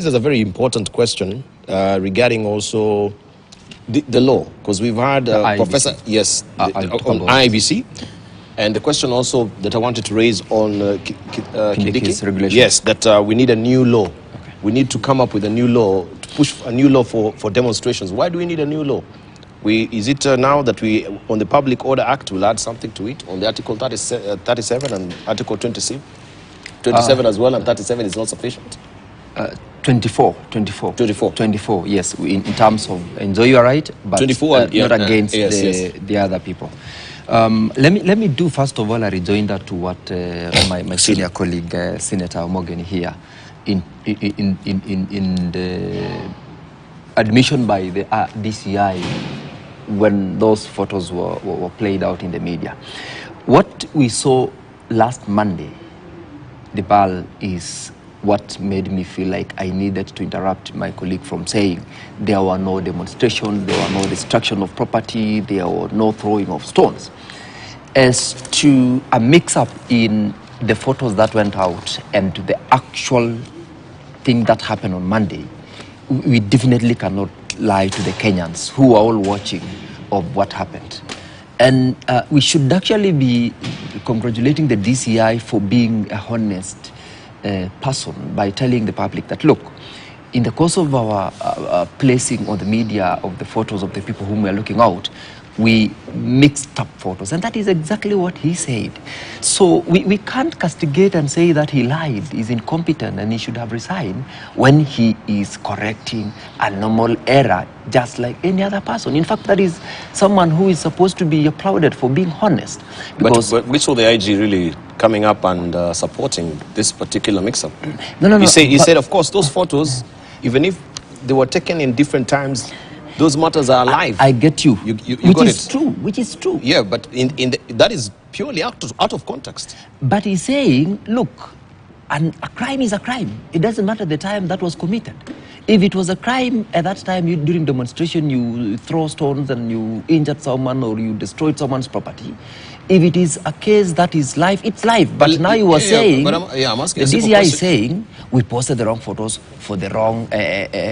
This is a very important question regarding also the law, because we've had Professor, yes, on IBC, and the question also that I wanted to raise on Kindiki's regulation. Yes, that we need a new law. Okay. We need to come up with a new law, to push a new law for demonstrations. Why do we need a new law? Is it now that we, on the Public Order Act, will add something to it, on the Article 37 and Article 27 as well, and 37 is not sufficient? 24, yes, in terms of, and so you are right, but 24, not against the other people. Let me do, first of all, a rejoinder to what my senior colleague, Senator Morgan here, in the admission by the DCI when those photos were played out in the media. What we saw last Monday, the ball, is what made me feel like I needed to interrupt my colleague from saying there were no demonstrations, there were no destruction of property, there were no throwing of stones. As to a mix-up in the photos that went out and the actual thing that happened on Monday, we definitely cannot lie to the Kenyans who are all watching of what happened. And we should actually be congratulating the DCI for being a honest person by telling the public that, look, in the course of our placing on the media of the photos of the people whom we are looking out, we mixed up photos, and that is exactly what he said. So we can't castigate and say that he lied, he's incompetent, and he should have resigned when he is correcting a normal error just like any other person. In fact, that is someone who is supposed to be applauded for being honest. But we saw the IG really coming up and supporting this particular mix-up. No. He said, of course, those photos, even if they were taken in different times, those matters are alive. I get you. You which got is it. True. Which is true. Yeah, but that is purely out of context. But he's saying, look, a crime is a crime. It doesn't matter the time that was committed. If it was a crime at that time, during demonstration, you throw stones and you injured someone or you destroyed someone's property. If it is a case that is live, it's live. But now you are saying, I'm asking the DCI is saying, we posted the wrong photos for the wrong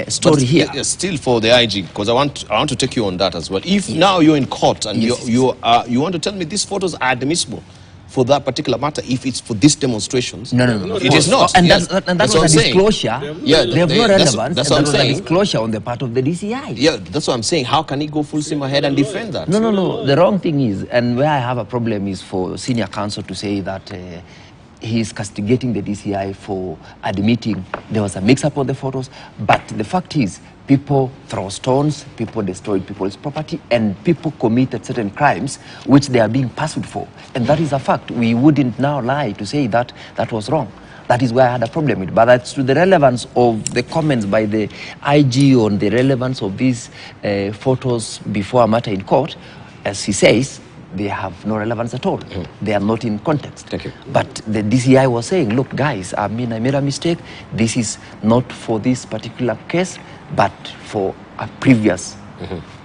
story here. Still for the IG, because I want to take you on that as well. If now you're in court and you want to tell me these photos are admissible for that particular matter, if it's for these demonstrations, no, it is not. And that was a disclosure. Yeah, they have no relevance. That's what I'm saying. A disclosure on the part of the DCI. Yeah, that's what I'm saying. How can he go full steam ahead and defend that? No. The wrong thing is, and where I have a problem is for senior counsel to say that he's castigating the DCI for admitting there was a mix-up on the photos. But the fact is, people throw stones, people destroyed people's property, and people committed certain crimes which they are being pursued for. And that is a fact. We wouldn't now lie to say that that was wrong. That is where I had a problem with. But as to the relevance of the comments by the IG on the relevance of these photos before a matter in court, as he says, they have no relevance at all. They are not in context. Thank you. But the DCI was saying, look, guys, I made a mistake. This is not for this particular case, but for a previous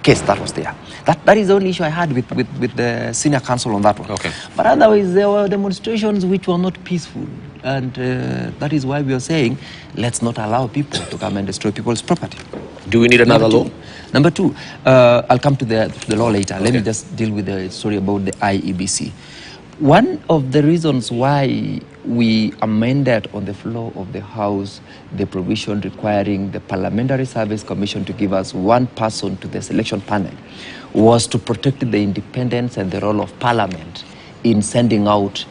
case that was there. That is the only issue I had with the senior counsel on that one. Okay. But otherwise, there were demonstrations which were not peaceful. And that is why we are saying, let's not allow people to come and destroy people's property. Do we need another law? Number two, I'll come to the law later. Okay. Let me just deal with the story about the IEBC. One of the reasons why we amended on the floor of the House the provision requiring the Parliamentary Service Commission to give us one person to the selection panel was to protect the independence and the role of Parliament in sending out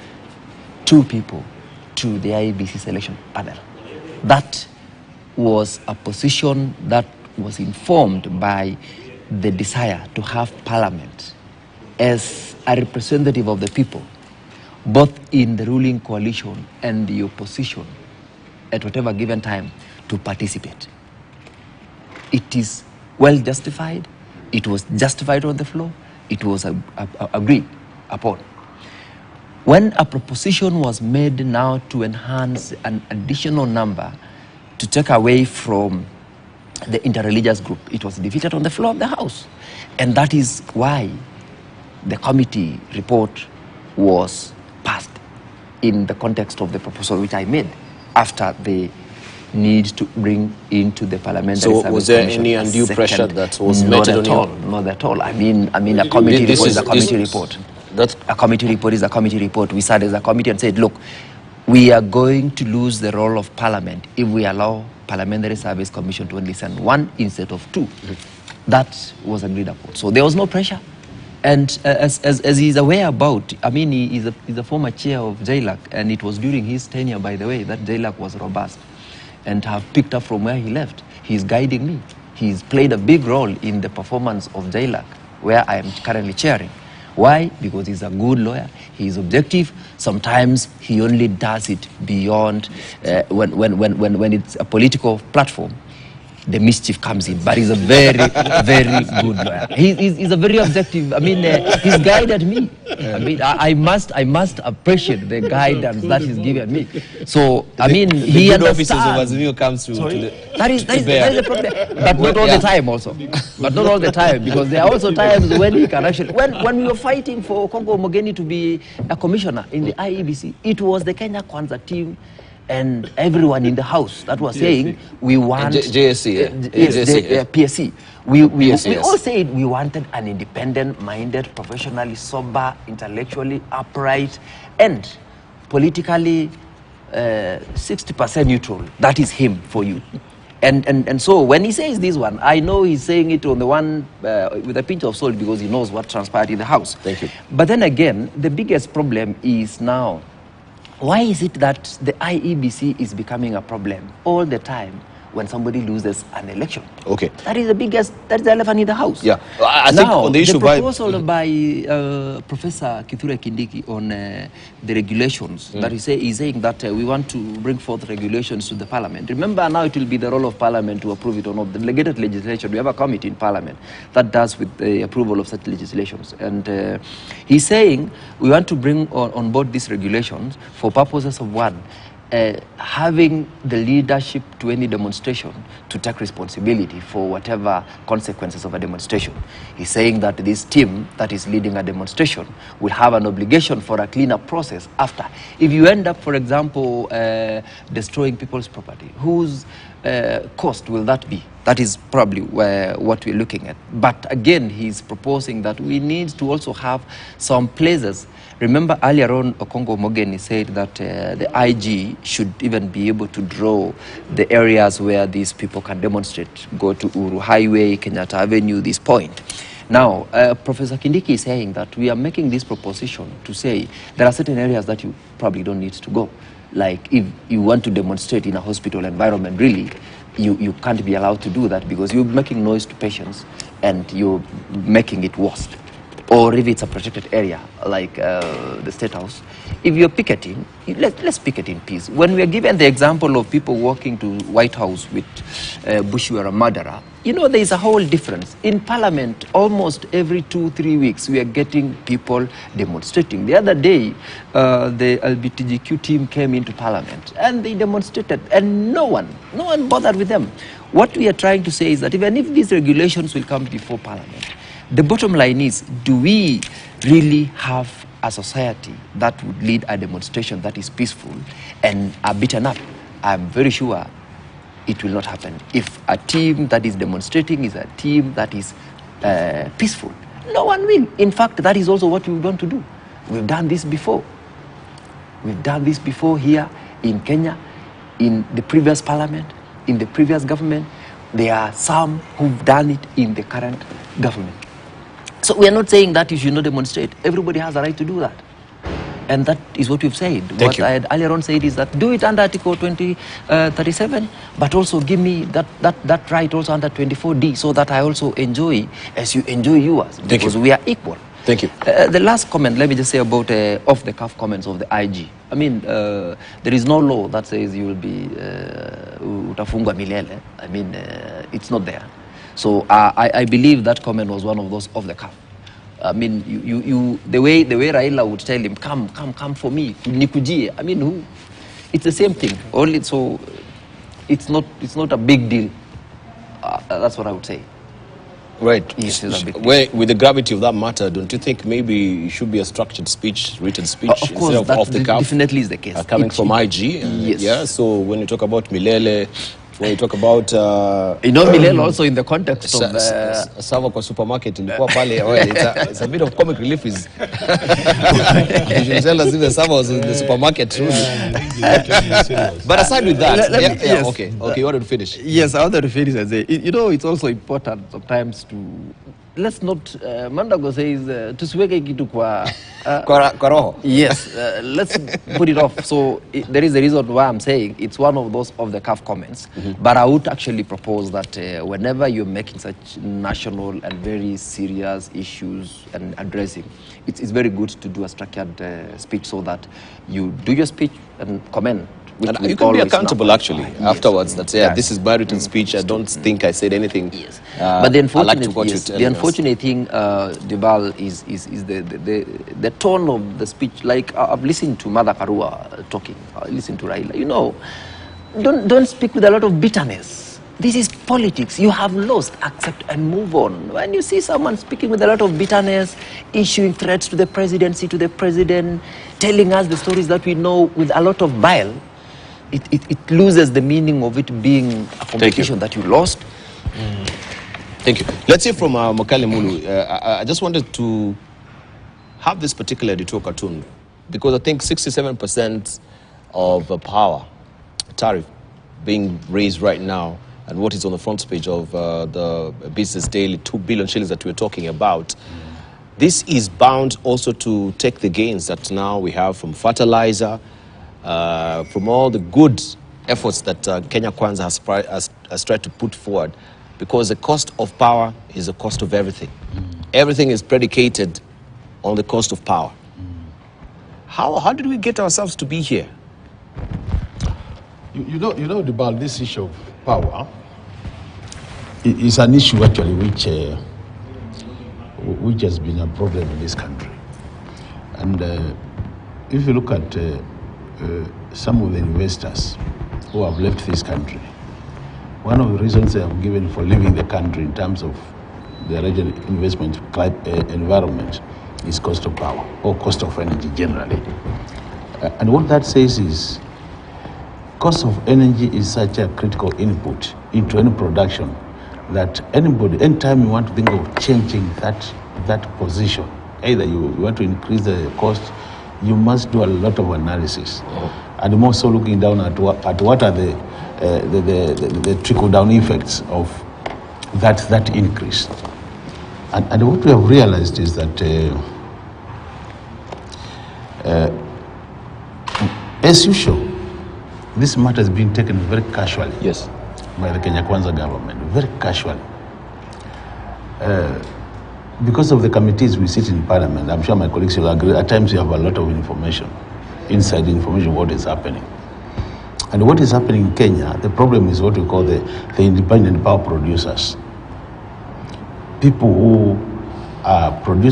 two people to the IEBC selection panel. That was a position that was informed by the desire to have Parliament as a representative of the people, both in the ruling coalition and the opposition at whatever given time, to participate. It is well justified. It was justified on the floor. It was agreed upon. When a proposition was made now to enhance an additional number to take away from the interreligious group, it was defeated on the floor of the House. And that is why the committee report was passed in the context of the proposal which I made after the need to bring into the parliamentary So service was there commission any a undue pressure second- that was not meted at on all, you? not at all. I mean, a committee report is a committee report. That's A committee report is a committee report. We sat as a committee and said, look, we are going to lose the role of parliament if we allow Parliamentary Service Commission to only send one instead of two. That was agreed upon. So there was no pressure. And as he's aware about, I mean, he's a former chair of JLAC, and it was during his tenure, by the way, that JLAC was robust and have picked up from where he left. He's guiding me. He's played a big role in the performance of JLAC, where I am currently chairing. Why? Because he's a good lawyer. He's objective. Sometimes he only does it beyond when it's a political platform. The mischief comes in, but he's a very, very good lawyer. He's a very objective. I mean, he's guided me. I mean, I must appreciate the guidance that he's given me. So, I mean, he understands. Officers of Azimio comes to that is the problem. But not all the time also. But not all the time, because there are also times when he can actually... When we were fighting for Kongo Mogeni to be a commissioner in the IEBC, it was the Kenya Kwanza team and everyone in the house that was saying we want PSC. We all said we wanted an independent-minded, professionally sober, intellectually upright, and politically 60% neutral. That is him for you. And so when he says this one, I know he's saying it on the one with a pinch of salt because he knows what transpired in the house. Thank you. But then again, the biggest problem is now, why is it that the IEBC is becoming a problem all the time when somebody loses an election? Okay. That is the biggest, that's the elephant in the house. Yeah. I think now, on the issue the proposal by Professor Kithure Kindiki on the regulations, that he's saying that we want to bring forth regulations to the parliament. Remember, now it will be the role of parliament to approve it or not. The delegated legislation, we have a committee in parliament that does with the approval of such legislations. And he's saying we want to bring on board these regulations for purposes of one, having the leadership to any demonstration to take responsibility for whatever consequences of a demonstration. He's saying that this team that is leading a demonstration will have an obligation for a cleanup process after. If you end up, for example, destroying people's property, whose cost will that be? That is probably what we're looking at. But again, he's proposing that we need to also have some places. Remember earlier on, Okongo Mogeni said that the IG should even be able to draw the areas where these people can demonstrate, go to Uru Highway, Kenyatta Avenue, this point. Now, Professor Kindiki is saying that we are making this proposition to say there are certain areas that you probably don't need to go. Like if you want to demonstrate in a hospital environment, really, you can't be allowed to do that because you're making noise to patients and you're making it worse. Or if it's a protected area, like the State House, if you're picketing, let's picket in peace. When we are given the example of people walking to White House with Bush were a murderer, you know, there is a whole difference. In Parliament, almost every 2-3 weeks, we are getting people demonstrating. The other day, the LGBTQ team came into Parliament, and they demonstrated, and no one bothered with them. What we are trying to say is that even if these regulations will come before Parliament, the bottom line is, do we really have a society that would lead a demonstration that is peaceful and are beaten up? I'm very sure it will not happen. If a team that is demonstrating is a team that is peaceful, no one will. In fact, that is also what we want to do. We've done this before. We've done this before here in Kenya, in the previous parliament, in the previous government. There are some who've done it in the current government. So we are not saying that you should not demonstrate. Everybody has a right to do that. And that is what we've said. What I had earlier on said is that do it under Article 2037, but also give me that right also under 24D so that I also enjoy as you enjoy yours. Because we are equal. Thank you. The last comment, let me just say about off-the-cuff comments of the IG. I mean, there is no law that says you will be utafungwa milele. I mean, it's not there. So I believe that comment was one of those off the cuff. I mean, the way Raila would tell him, come for me, nikujie. I mean, who? It's the same thing. Only so, it's not a big deal. That's what I would say. Right. Yes, it's a big With the gravity of that matter, don't you think maybe it should be a structured speech, written speech, Of course, instead of that off the cuff? definitely is the case. Coming from IG. Yes. Yeah, so when you talk about Milele, when you talk about... Milele also in the context of... Sava kwa supermarket, ilikuwa pale, well, it's a bit of comic relief. You should tell us if the Sava was in the supermarket. But aside with that, yes. Okay, you wanted to finish? Yes, I wanted to finish and say, it's also important sometimes to... Let's not... Mandago says, tusiweke kitu kwa... Kwa roho. Yes, let's put it off. So there is a reason why I'm saying it's one of those off-the-cuff comments. But I would actually propose that whenever you're making such national and very serious issues and addressing, it's very good to do a structured speech so that you do your speech and comment. And you can be accountable actually afterwards. That's this is my written speech. I don't think I said anything. Yes, but the unfortunate, the unfortunate thing, Dibal, is the tone of the speech. Like I've listened to Mother Karua talking. I listened to Raila. Don't speak with a lot of bitterness. This is politics. You have lost. Accept and move on. When you see someone speaking with a lot of bitterness, issuing threats to the presidency, to the president, telling us the stories that we know with a lot of bile, it loses the meaning of it being a competition that you lost. Thank you. Let's hear from Mokale Mulu. I just wanted to have this particular editorial cartoon because I think 67% of the power tariff being raised right now and what is on the front page of the Business Daily, 2 billion shillings that we're talking about, this is bound also to take the gains that now we have from fertilizer, from all the good efforts that Kenya Kwanza has tried to put forward, because the cost of power is the cost of everything. Everything is predicated on the cost of power. How did we get ourselves to be here? You know, Dibal, this issue of power is an issue actually which has been a problem in this country. And if you look at some of the investors who have left this country, one of the reasons they have given for leaving the country in terms of the regional investment environment is cost of power or cost of energy generally. And what that says is cost of energy is such a critical input into any production that anytime you want to think of changing that position, either you want to increase the cost, you must do a lot of analysis, and more so looking down at what are the trickle-down effects of that increase. And what we have realized is that as usual, this matter is being taken very casually. Yes. By the Kenya Kwanza government, very casually. Because of the committees we sit in Parliament, I'm sure my colleagues will agree, at times you have a lot of information, inside information, what is happening. And what is happening in Kenya, the problem is what we call the independent power producers. People who are producing